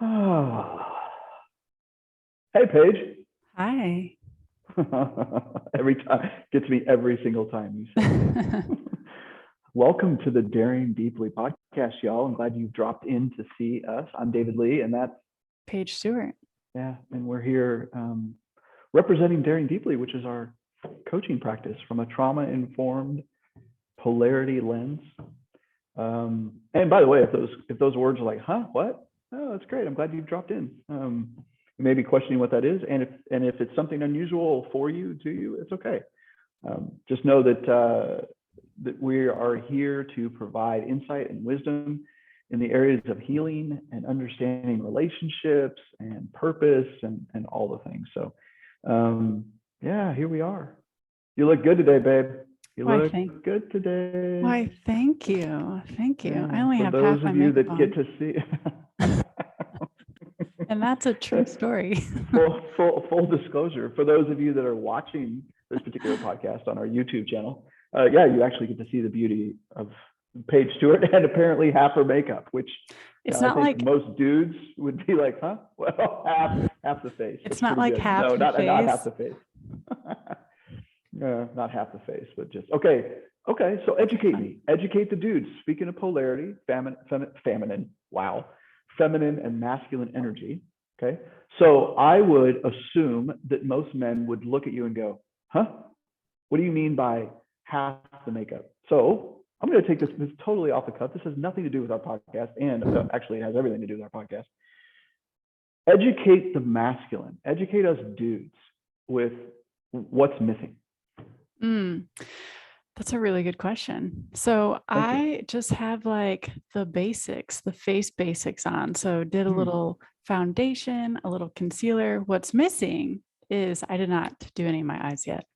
Ah. Hey, Paige. Hi. Every time gets me every single time you say it. Welcome to the Daring Deeply podcast, y'all. I'm glad you've dropped in to see us. I'm David Lee, and that's Paige Stewart. and we're here representing Daring Deeply, which is our coaching practice from a trauma-informed polarity lens. And by the way, if those words are like, huh, what? Oh, that's great. I'm glad you've dropped in. You may be questioning what that is, and if it's something unusual for you, to you, it's okay. Just know that we are here to provide insight and wisdom in the areas of healing and understanding relationships and purpose and all the things. So, yeah, here we are. You look good today, babe. You look good today. Why, thank you. Thank you. Yeah, I only have half my makeup on. For those of you that on. get to see. And that's a true story. full disclosure, for those of you that are watching this particular podcast on our YouTube channel, yeah, you actually get to see the beauty of Paige Stewart and apparently half her makeup, which it's not I think like most dudes would be like, huh? Well, half the face. It's not like good. Half no, the not, face. Not half the face. Not half the face, but just okay. So educate me. Educate the dudes. Speaking of polarity, feminine. Wow. Feminine and masculine energy. Okay. So I would assume that most men would look at you and go, huh? What do you mean by half the makeup? So I'm going to take this totally off the cuff. This has nothing to do with our podcast, and actually it has everything to do with our podcast. Educate the masculine. Educate us dudes with what's missing. That's a really good question. So I just have like the basics, the face basics on. So did a little foundation, a little concealer. What's missing is I did not do any of my eyes yet.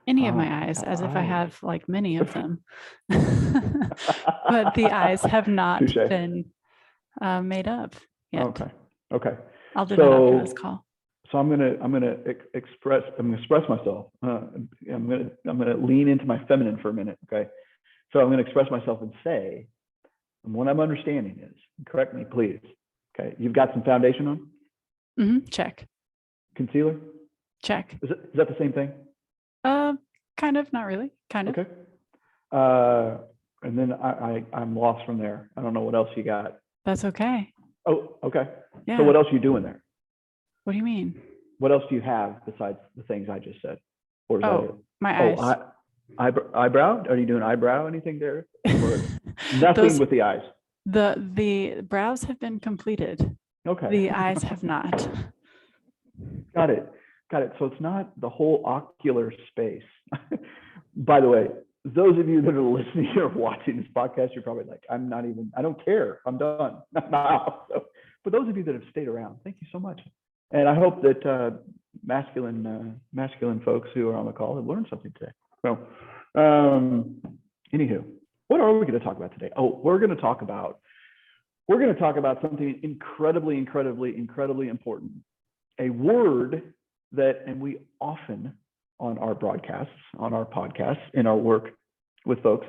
Any of my eyes, as if I have like many of them. But the eyes have not been made up yet. Okay. I'll do that after this call. So I'm gonna express myself. I'm gonna lean into my feminine for a minute. Okay. So I'm gonna express myself and say, and what I'm understanding is, correct me please. Okay. You've got some foundation on? Mm-hmm. Check. Concealer? Check. Is that the same thing? Kind of, not really. Kind of. Okay. And then I'm lost from there. I don't know what else you got. That's okay. Oh, okay. Yeah. So what else are you doing there? What do you mean? What else do you have besides the things I just said? Or is that it? My eyes. Eyebrow? Are you doing eyebrow? Anything there? Or nothing with the eyes. The brows have been completed. Okay. The eyes have not. Got it. So it's not the whole ocular space. By the way, those of you that are listening or watching this podcast, you're probably like, I don't care. I'm done. So, for those of you that have stayed around, thank you so much. And I hope that masculine folks who are on the call have learned something today. So, anywho, what are we going to talk about today? Oh, we're going to talk about something incredibly important. A word that, and we often on our broadcasts, on our podcasts, in our work with folks,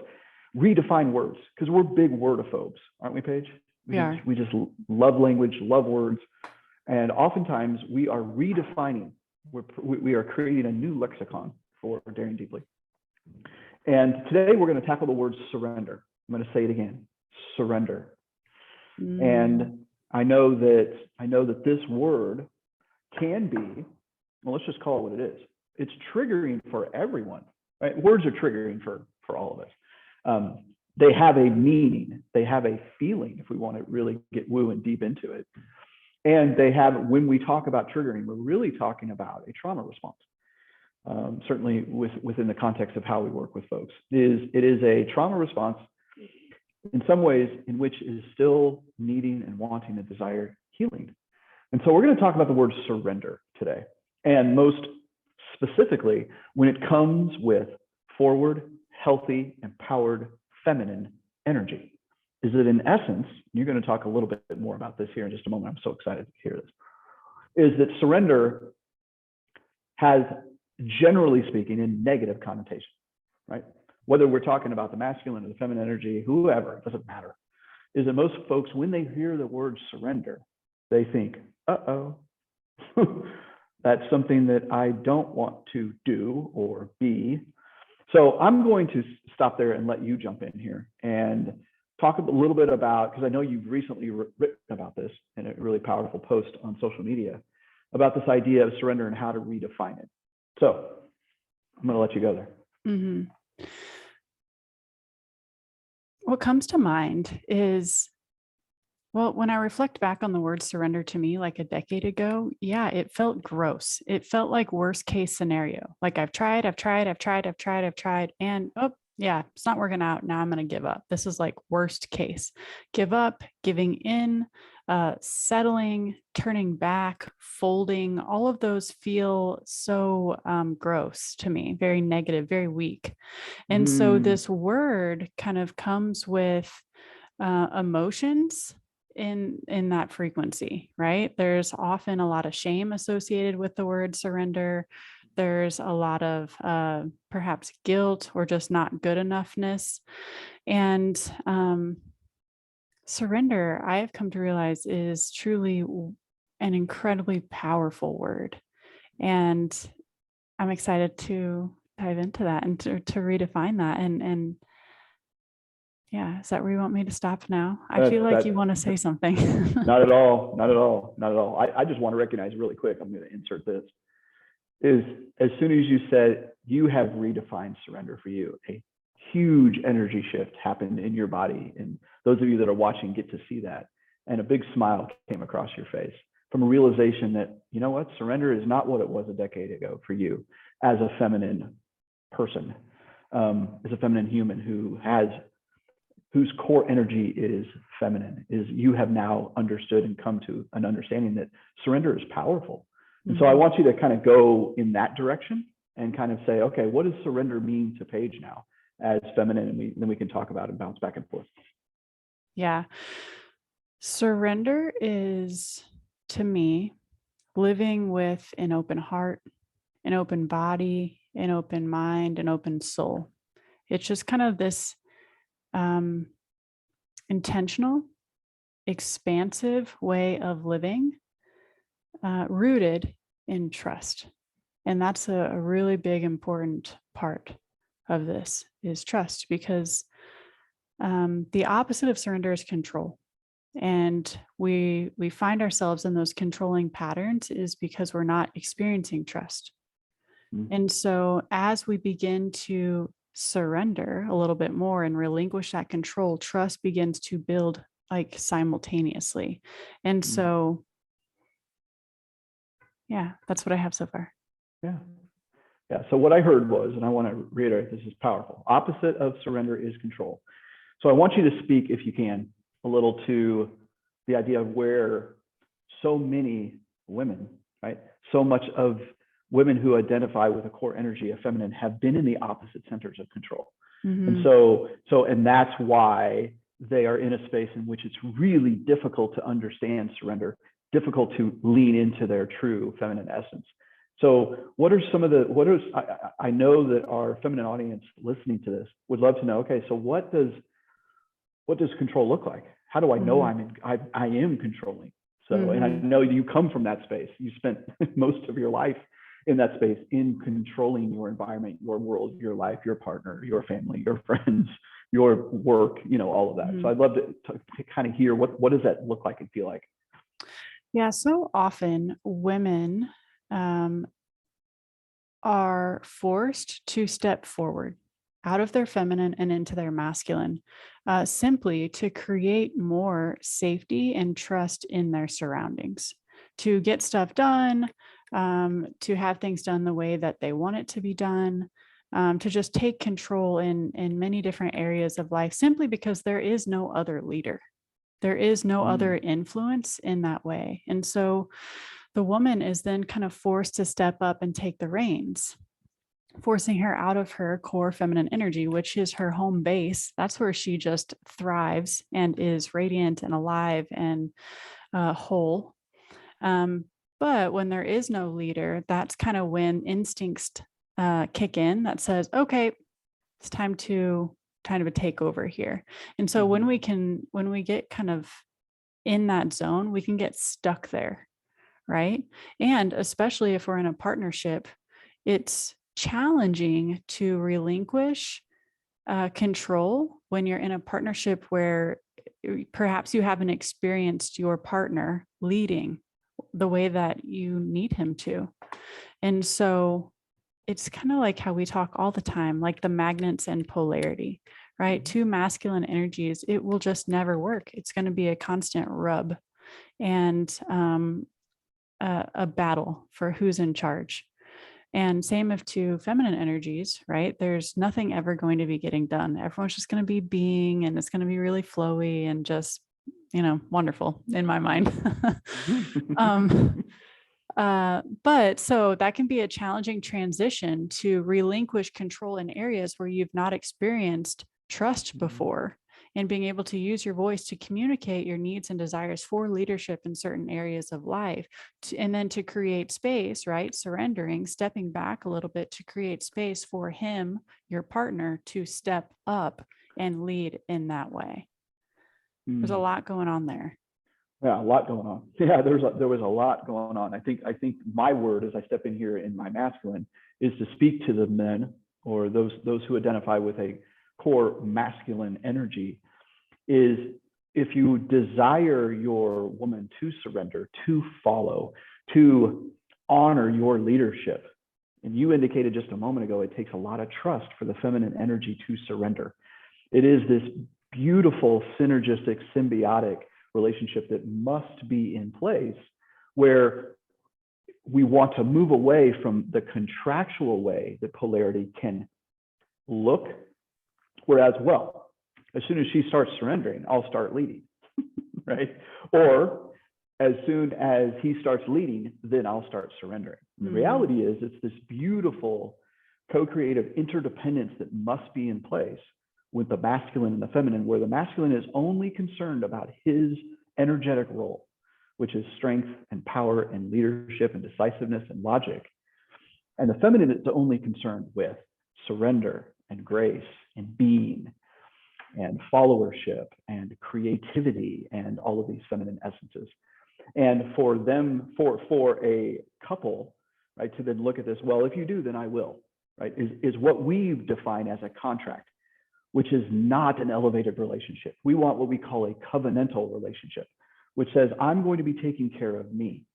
redefine words because we're big wordophobes, aren't we, Paige? We are. We just love language, love words. And oftentimes we are redefining, we are creating a new lexicon for Daring Deeply. And today we're going to tackle the word surrender. I'm going to say it again, surrender. And I know that this word can be, well, let's just call it what it is. It's triggering for everyone, right? Words are triggering for all of us. They have a meaning, they have a feeling, if we want to really get woo and deep into it. And they have, when we talk about triggering, we're really talking about a trauma response. Certainly within the context of how we work with folks, it is a trauma response in some ways in which is still needing and wanting a desired healing. And so we're going to talk about the word surrender today. And most specifically, when it comes with forward, healthy, empowered, feminine energy. Is that in essence, you're going to talk a little bit more about this here in just a moment. I'm so excited to hear this. Is that surrender has, generally speaking, a negative connotation, right? Whether we're talking about the masculine or the feminine energy, whoever, it doesn't matter. Is that most folks, when they hear the word surrender, they think, uh-oh, that's something that I don't want to do or be. So I'm going to stop there and let you jump in here and talk a little bit about, because I know you've recently written about this in a really powerful post on social media, about this idea of surrender and how to redefine it. So I'm going to let you go there. Mm-hmm. What comes to mind is, well, when I reflect back on the word surrender to me like a decade ago, yeah, it felt gross. It felt like worst case scenario. Like I've tried, and oh, yeah, it's not working out. Now I'm going to give up. This is like worst case. Give up, giving in, settling, turning back, folding. All of those feel so gross to me, very negative, very weak. And so this word kind of comes with emotions in that frequency, right? There's often a lot of shame associated with the word surrender. There's a lot of perhaps guilt or just not good enoughness. And surrender, I have come to realize, is truly an incredibly powerful word. And I'm excited to dive into that and to redefine that. And yeah, is that where you want me to stop now? I feel like you want to say something. Not at all. Not at all. Not at all. I just want to recognize really quick, I'm going to insert this, is as soon as you said you have redefined surrender for you, a huge energy shift happened in your body. And those of you that are watching get to see that. And a big smile came across your face from a realization that, you know what, surrender is not what it was a decade ago for you as a feminine person, as a feminine human whose core energy is feminine. Is you have now understood and come to an understanding that surrender is powerful. And so I want you to kind of go in that direction and kind of say, okay, what does surrender mean to Paige now as feminine? And then we can talk about it and bounce back and forth. Yeah. Surrender is, to me, living with an open heart, an open body, an open mind, an open soul. It's just kind of this intentional, expansive way of living, rooted in trust. And that's a really big, important part of this is trust, because the opposite of surrender is control. And we find ourselves in those controlling patterns is because we're not experiencing trust. And so as we begin to surrender a little bit more and relinquish that control, trust begins to build like simultaneously. And so, yeah, that's what I have so far. Yeah. Yeah. So what I heard was, and I want to reiterate, this is powerful. Opposite of surrender is control. So I want you to speak, if you can, a little to the idea of where so many women, right? So much of women who identify with a core energy of feminine have been in the opposite centers of control. And and that's why they are in a space in which it's really difficult to understand surrender, difficult to lean into their true feminine essence. So what are some of the, I know that our feminine audience listening to this would love to know, okay, so what does control look like? How do I know I am controlling? So, and I know you come from that space. You spent most of your life in that space, in controlling your environment, your world, your life, your partner, your family, your friends, your work, all of that. So I'd love to kind of hear what does that look like and feel like? Yeah, so often women are forced to step forward out of their feminine and into their masculine, simply to create more safety and trust in their surroundings, to get stuff done, to have things done the way that they want it to be done, to just take control in many different areas of life, simply because there is no other leader. There is no other influence in that way. And so the woman is then kind of forced to step up and take the reins, forcing her out of her core feminine energy, which is her home base. That's where she just thrives and is radiant and alive and whole. But when there is no leader, that's kind of when instincts kick in that says, okay, it's time to a takeover here. And so when we get kind of in that zone, we can get stuck there, right? And especially if we're in a partnership, it's challenging to relinquish control when you're in a partnership where perhaps you haven't experienced your partner leading the way that you need him to. And so it's kind of like how we talk all the time, like the magnets and polarity, right? Two masculine energies, it will just never work. It's going to be a constant rub and a battle for who's in charge. And same of two feminine energies, right? There's nothing ever going to be getting done. Everyone's just going to be being, and it's going to be really flowy and just, wonderful in my mind. But so that can be a challenging transition to relinquish control in areas where you've not experienced trust before, and being able to use your voice to communicate your needs and desires for leadership in certain areas of life, and then to create space, right? Surrendering, stepping back a little bit to create space for him, your partner, to step up and lead in that way. There's a lot going on there. Yeah, a lot going on. Yeah, there was a lot going on. I think my word, as I step in here in my masculine, is to speak to the men, or those who identify with a core masculine energy, is if you desire your woman to surrender, to follow, to honor your leadership, and you indicated just a moment ago, it takes a lot of trust for the feminine energy to surrender. It is this beautiful, synergistic, symbiotic relationship that must be in place, where we want to move away from the contractual way that polarity can look. Whereas, well, as soon as she starts surrendering, I'll start leading, right? Or as soon as he starts leading, then I'll start surrendering. The reality is, it's this beautiful co-creative interdependence that must be in place with the masculine and the feminine, where the masculine is only concerned about his energetic role, which is strength and power and leadership and decisiveness and logic. And the feminine is only concerned with surrender and grace and being and followership and creativity and all of these feminine essences. And for them, for a couple, right, to then look at this, well, if you do, then I will, right, is what we define as a contract, which is not an elevated relationship. We want what we call a covenantal relationship, which says, I'm going to be taking care of me,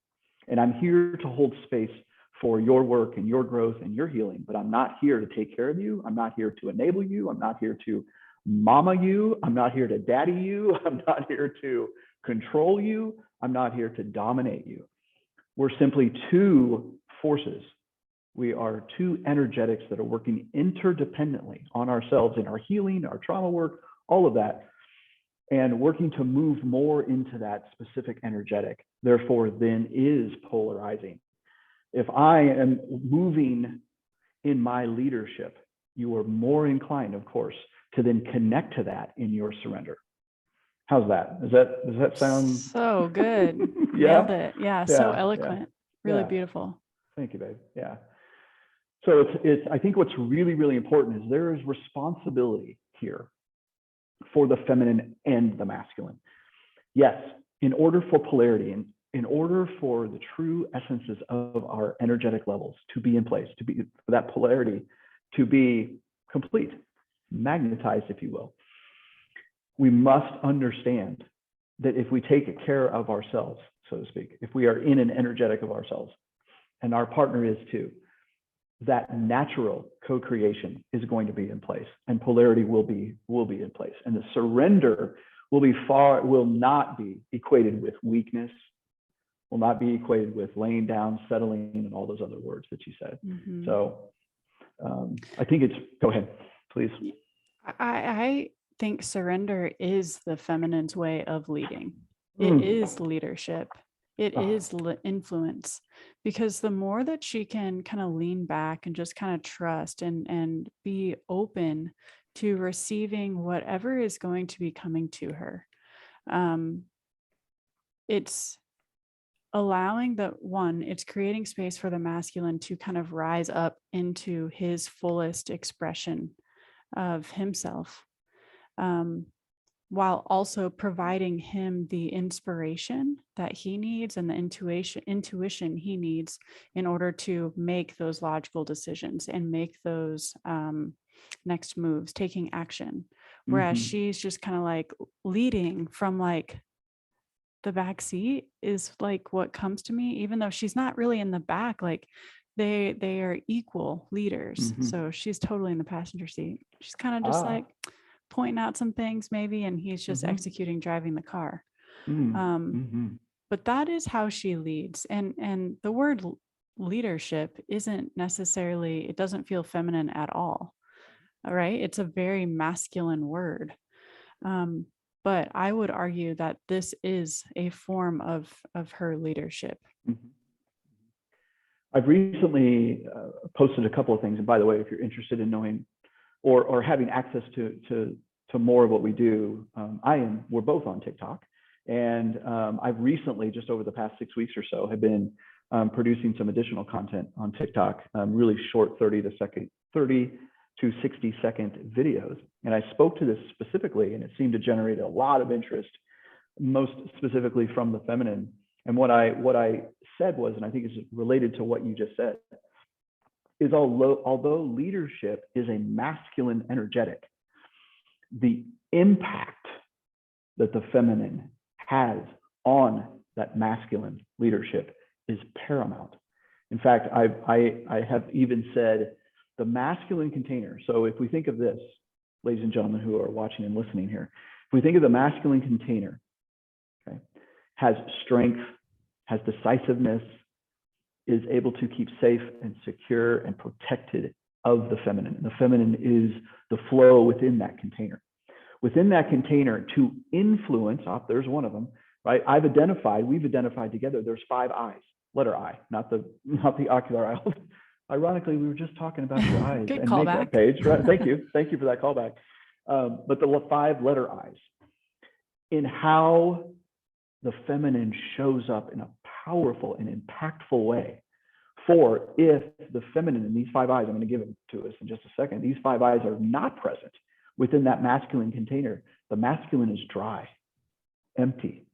and I'm here to hold space for your work and your growth and your healing, but I'm not here to take care of you. I'm not here to enable you. I'm not here to mama you. I'm not here to daddy you. I'm not here to control you. I'm not here to dominate you. We're simply two forces. We are two energetics that are working interdependently on ourselves in our healing, our trauma work, all of that, and working to move more into that specific energetic, therefore then is polarizing. If I am moving in my leadership, you are more inclined, of course, to then connect to that in your surrender. How's that? Does that sound so good? Yeah? Nailed it. Yeah, so eloquent. Really beautiful. Thank you, babe. Yeah. So it's I think what's really, really important is there is responsibility here for the feminine and the masculine. Yes, in order for polarity and in order for the true essences of our energetic levels to be in place, for that polarity to be complete, magnetized, if you will, we must understand that if we take care of ourselves, so to speak, if we are in an energetic of ourselves, and our partner is too, that natural co-creation is going to be in place, and polarity will be in place, and the surrender will not be equated with weakness, will not be equated with laying down, settling, and all those other words that you said. So I think go ahead, please. I think surrender is the feminine's way of leading. It is leadership. It is influence, because the more that she can kind of lean back and just kind of trust and be open to receiving whatever is going to be coming to her, it's allowing it's creating space for the masculine to kind of rise up into his fullest expression of himself. while also providing him the inspiration that he needs and the intuition he needs in order to make those logical decisions and make those next moves, taking action. Whereas she's just kind of like leading from like the back seat is like what comes to me, even though she's not really in the back. Like they are equal leaders. So she's totally in the passenger seat. She's kind of just like pointing out some things maybe, and he's just executing, driving the car. But that is how she leads. And the word leadership isn't necessarily, it doesn't feel feminine at all. All right. It's a very masculine word. But I would argue that this is a form of her leadership. I've recently posted a couple of things. And by the way, if you're interested in knowing or having access to more of what we do, we're both on TikTok. And I've recently, just over the past 6 weeks or so, have been producing some additional content on TikTok, really short 30 to 60 second videos. And I spoke to this specifically, and it seemed to generate a lot of interest, most specifically from the feminine. And what I said was, and I think is related to what you just said, is although leadership is a masculine energetic, the impact that the feminine has on that masculine leadership is paramount. In fact, I have even said the masculine container. So if we think of this, ladies and gentlemen who are watching and listening here, if we think of the masculine container, okay, has strength, has decisiveness, is able to keep safe and secure and protected of the feminine. And the feminine is the flow within that container. Within that container, to influence, there's one of them, right? We've identified together, there's 5 eyes, letter I, not the ocular eye. Ironically, we were just talking about your eyes Good and callback. makeup page, right? Thank you for that callback. But the 5 letter eyes, in how the feminine shows up in a powerful and impactful way. For if the feminine in these 5 eyes, I'm going to give it to us in just a second, these 5 eyes are not present within that masculine container, the masculine is dry, empty,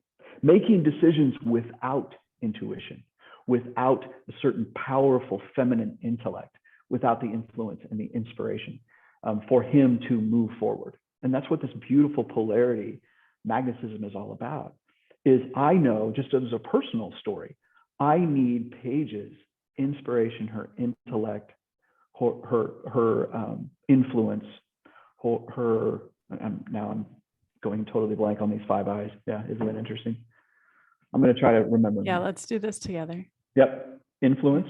making decisions without intuition, without a certain powerful feminine intellect, without the influence and the inspiration for him to move forward. And that's what this beautiful polarity magnetism is all about. Is I know, just as a personal story, I need Paige's inspiration, her intellect, her influence, now I'm going totally blank on these 5 eyes. Yeah, isn't that interesting? I'm going to try to remember. Yeah, let's do this together. Yep. Influence,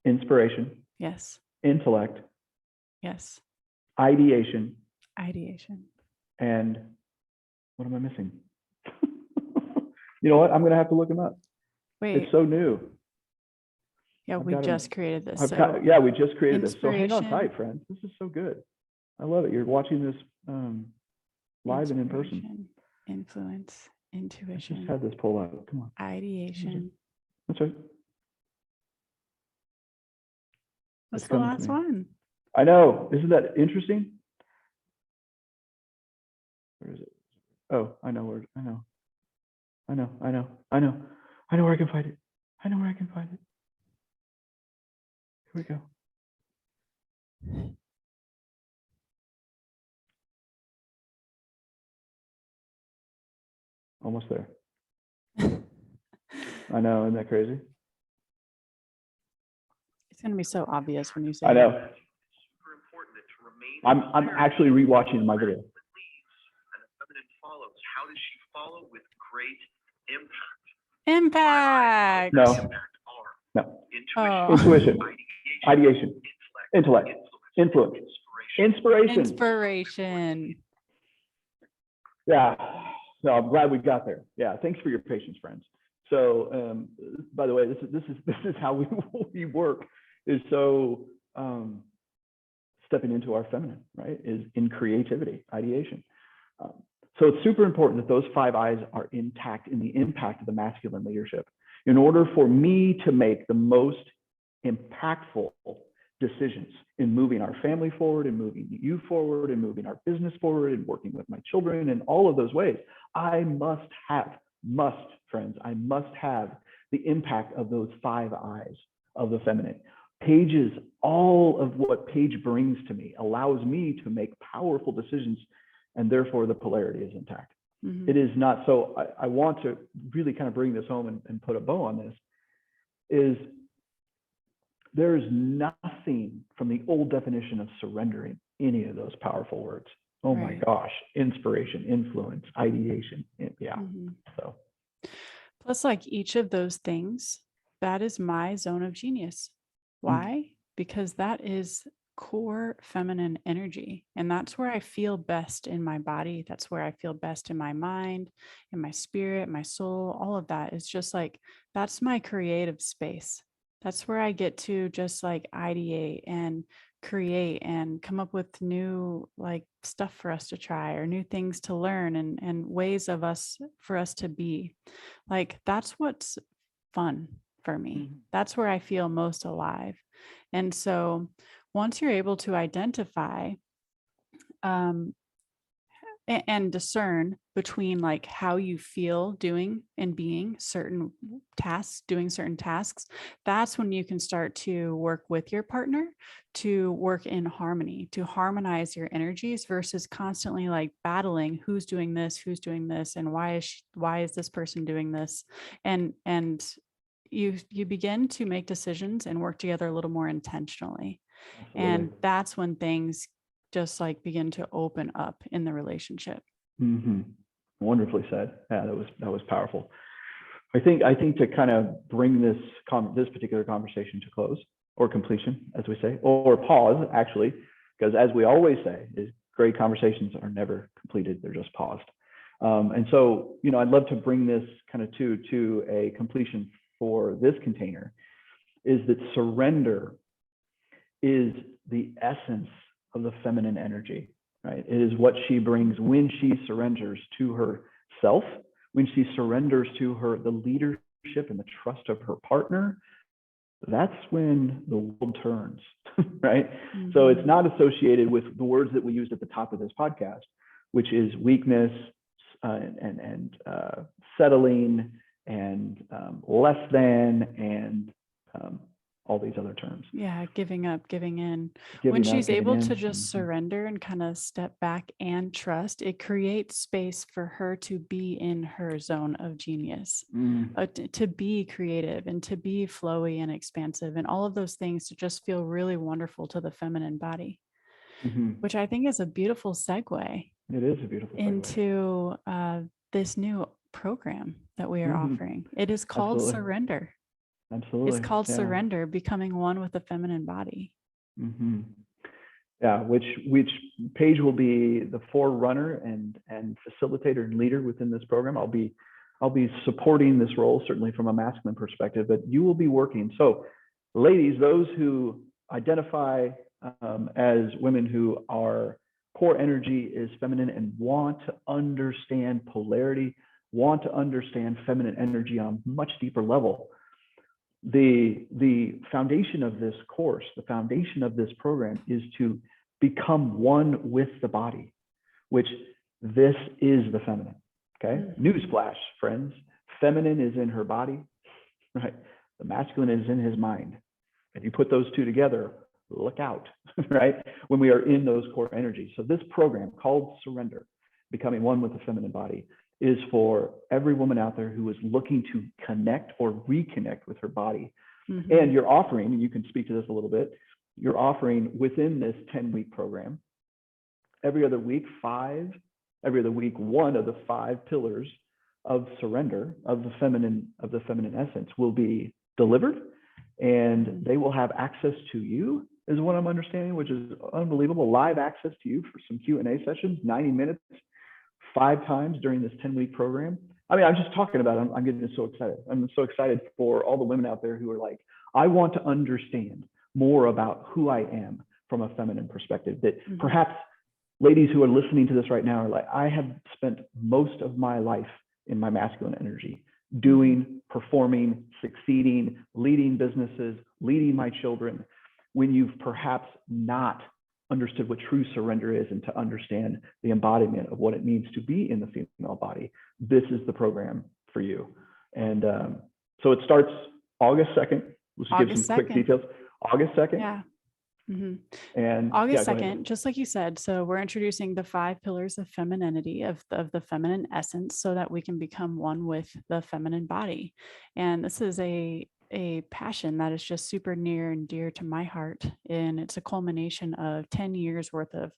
inspiration, yes, intellect, yes, ideation, and what am I missing? You know what? I'm going to have to look them up. Wait. It's so new. Yeah, we just created this. Yeah, we just created this. So hang on tight, friends. This is so good. I love it. You're watching this live and in person. Influence, intuition. I just had this pull out. Come on. Ideation. That's right. What's the last one? I know. Isn't that interesting? Where is it? Oh, I know where. I know where I can find it. Here we go. Almost there. I know, isn't that crazy? It's going to be so obvious when you say I know. it. I'm actually rewatching my video. How does she follow with great Impact. No. Intuition. Ideation. Intellect. Influence. Inspiration. Yeah. So I'm glad we got there. Yeah. Thanks for your patience, friends. So, by the way, this is how we work. Is so stepping into our feminine, right? Is in creativity, ideation. So it's super important that those 5 eyes are intact in the impact of the masculine leadership. In order for me to make the most impactful decisions in moving our family forward and moving you forward and moving our business forward and working with my children and all of those ways, I must have the impact of those 5 eyes of the feminine. Paige's, all of what Paige brings to me allows me to make powerful decisions, and therefore the polarity is intact. Mhm. It is not. So I want to really kind of bring this home and put a bow on this, is there is nothing from the old definition of surrendering any of those powerful words. Oh my Right. gosh, inspiration, influence, ideation. Yeah. Mhm. So Plus, like each of those things, that is my zone of genius. Why? Because that is core feminine energy. And that's where I feel best in my body. That's where I feel best in my mind, in my spirit, my soul. All of that is just like, that's my creative space. That's where I get to just like ideate and create and come up with new like stuff for us to try or new things to learn and ways of us for us to be. Like that's what's fun for me. That's where I feel most alive. And so once you're able to identify and discern between like how you feel doing and being certain tasks, doing certain tasks, that's when you can start to work with your partner to work in harmony, to harmonize your energies versus constantly like battling who's doing this, and why is this person doing this? And you begin to make decisions and work together a little more intentionally. absolutely. And that's when things just like begin to open up in the relationship. Wonderfully said. Yeah, that was powerful. I think to kind of bring this particular conversation to close or completion, as we say, or pause, actually, because as we always say, is great conversations are never completed; they're just paused. And so, I'd love to bring this kind of to a completion for this container. Is that surrender is the essence of the feminine energy, right? It is what she brings when she surrenders to herself, when she surrenders to the leadership and the trust of her partner. That's when the world turns, right? Mm-hmm. So it's not associated with the words that we used at the top of this podcast, which is weakness and settling and less than and all these other terms. Yeah, giving up, giving in. Giving When up, she's giving able in. to just surrender and kind of step back and trust, it creates space for her to be in her zone of genius, to be creative and to be flowy and expansive and all of those things to just feel really wonderful to the feminine body, which I think is a beautiful segue It is a beautiful segue into this new program that we are offering. It is called Absolutely. Surrender. Absolutely. It's called Surrender, becoming one with the feminine body. Yeah, which Paige will be the forerunner and facilitator and leader within this program. I'll be supporting this role, certainly from a masculine perspective, but you will be working. So ladies, those who identify as women who are core energy is feminine and want to understand polarity, want to understand feminine energy on a much deeper level, the foundation of this course, the foundation of this program is to become one with the body, which this is the feminine. Okay. Newsflash, friends. Feminine is in her body, right? The masculine is in his mind. If you put those two together, look out, right? When we are in those core energies. So this program called Surrender, Becoming One with the Feminine Body, is for every woman out there who is looking to connect or reconnect with her body. And you're offering, and you can speak to this a little bit, you're offering within this 10-week program, every other week, one of the 5 pillars of surrender of the feminine essence will be delivered, and they will have access to you, is what I'm understanding, which is unbelievable. Live access to you for some Q&A sessions, 90 minutes, 5 times during this 10-week program. I mean, I'm just talking about it. I'm getting so excited. I'm so excited for all the women out there who are like, I want to understand more about who I am from a feminine perspective. That perhaps ladies who are listening to this right now are like, I have spent most of my life in my masculine energy, doing, performing, succeeding, leading businesses, leading my children when you've perhaps not understood what true surrender is and to understand the embodiment of what it means to be in the female body, this is the program for you. And so it starts August 2nd. Let's give August some quick 2nd. details. August 2nd. Yeah. And August yeah, go ahead. 2nd, just like you said. So we're introducing the 5 pillars of femininity, of the feminine essence, so that we can become one with the feminine body. And this is a passion that is just super near and dear to my heart. And it's a culmination of 10 years worth of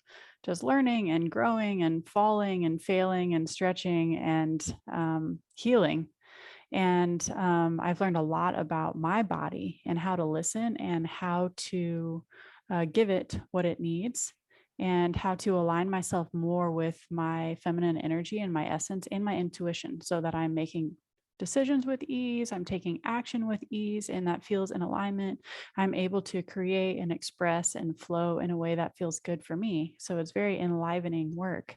just learning and growing and falling and failing and stretching and healing. And I've learned a lot about my body and how to listen and how to give it what it needs, and how to align myself more with my feminine energy and my essence and my intuition, so that I'm making decisions with ease, I'm taking action with ease, and that feels in alignment. I'm able to create and express and flow in a way that feels good for me. So it's very enlivening work.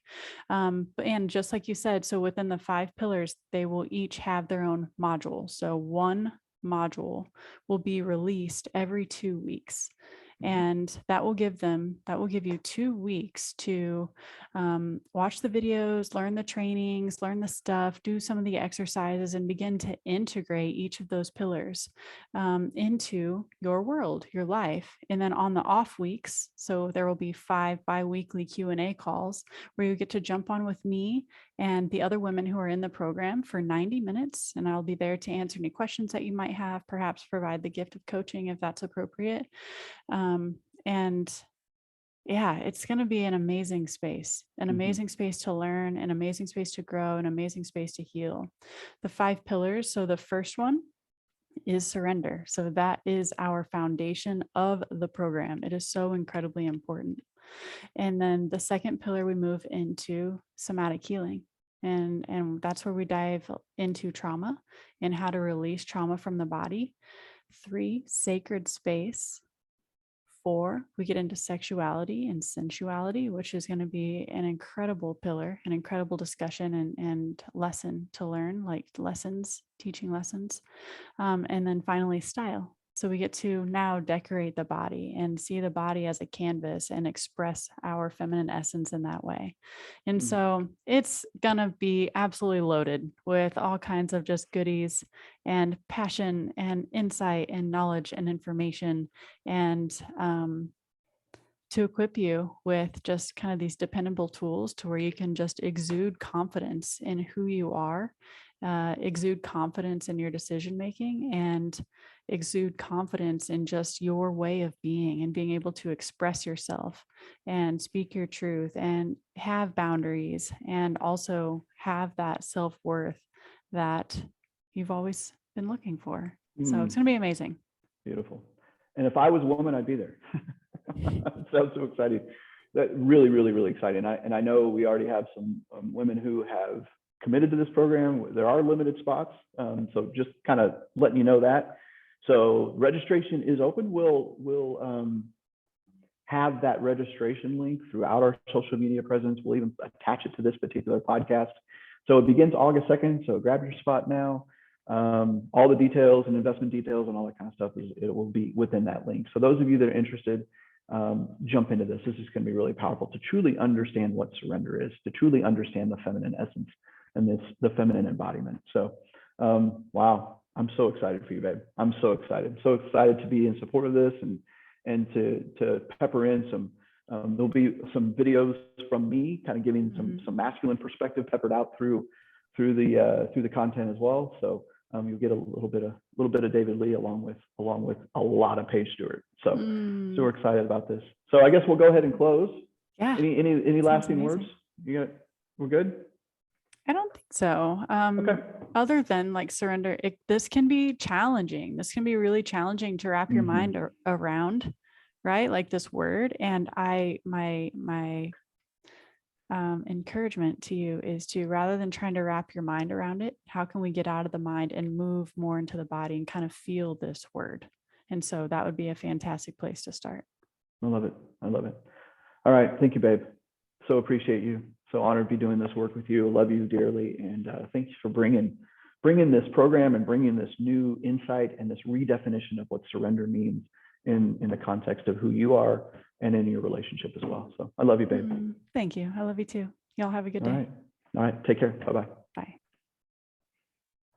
And just like you said, so within the 5 pillars, they will each have their own module. So one module will be released every 2 weeks. And that will give you 2 weeks to watch the videos, learn the trainings, learn the stuff, do some of the exercises, and begin to integrate each of those pillars into your world, your life. And then on the off weeks, so there will be 5 bi-weekly Q&A calls where you get to jump on with me and the other women who are in the program for 90 minutes. And I'll be there to answer any questions that you might have, perhaps provide the gift of coaching if that's appropriate. And yeah, it's going to be an amazing space, an amazing space to learn, an amazing space to grow, an amazing space to heal. The 5 pillars. So the first one is surrender. So that is our foundation of the program. It is so incredibly important. And then the second pillar, we move into somatic healing. And that's where we dive into trauma and how to release trauma from the body. 3, sacred space. 4, we get into sexuality and sensuality, which is going to be an incredible pillar, an incredible discussion and lesson to learn, like teaching lessons. And then finally, style. So we get to now decorate the body and see the body as a canvas and express our feminine essence in that way. And so it's going to be absolutely loaded with all kinds of just goodies and passion and insight and knowledge and information, and to equip you with just kind of these dependable tools to where you can just exude confidence in who you are, exude confidence in your decision making, and exude confidence in just your way of being and being able to express yourself and speak your truth and have boundaries, and also have that self-worth that you've always been looking for. So it's going to be amazing. Beautiful. And if I was a woman, I'd be there. It sounds so exciting. That really, really, really exciting. And I know we already have some women who have committed to this program. There are limited spots. So just kind of letting you know that. So registration is open. We'll have that registration link throughout our social media presence. We'll even attach it to this particular podcast. So it begins August 2nd. So grab your spot now. All the details and investment details and all that kind of stuff, it will be within that link. So those of you that are interested, jump into this. This is going to be really powerful to truly understand what surrender is, to truly understand the feminine essence and the feminine embodiment. So, wow, I'm so excited for you, babe. I'm so excited to be in support of this and to pepper in some. There'll be some videos from me, kind of giving some masculine perspective peppered out through the content as well. So you'll get a little bit of David Lee along with a lot of Paige Stewart. So we're excited about this. So I guess we'll go ahead and close. Yeah. Any lasting words? We're good? I don't think so. Okay. Other than like surrender, this can be challenging. This can be really challenging to wrap your mind around, right? Like this word. And my encouragement to you is to, rather than trying to wrap your mind around it, how can we get out of the mind and move more into the body and kind of feel this word? And so that would be a fantastic place to start. I love it. All right. Thank you, babe. So appreciate you. So honored to be doing this work with you. Love you dearly. And thank you for bringing this program and bringing this new insight and this redefinition of what surrender means in the context of who you are and in your relationship as well. So I love you, babe. Thank you. I love you too. Y'all have a good All day. right. All right. Take care. Bye-bye. Bye.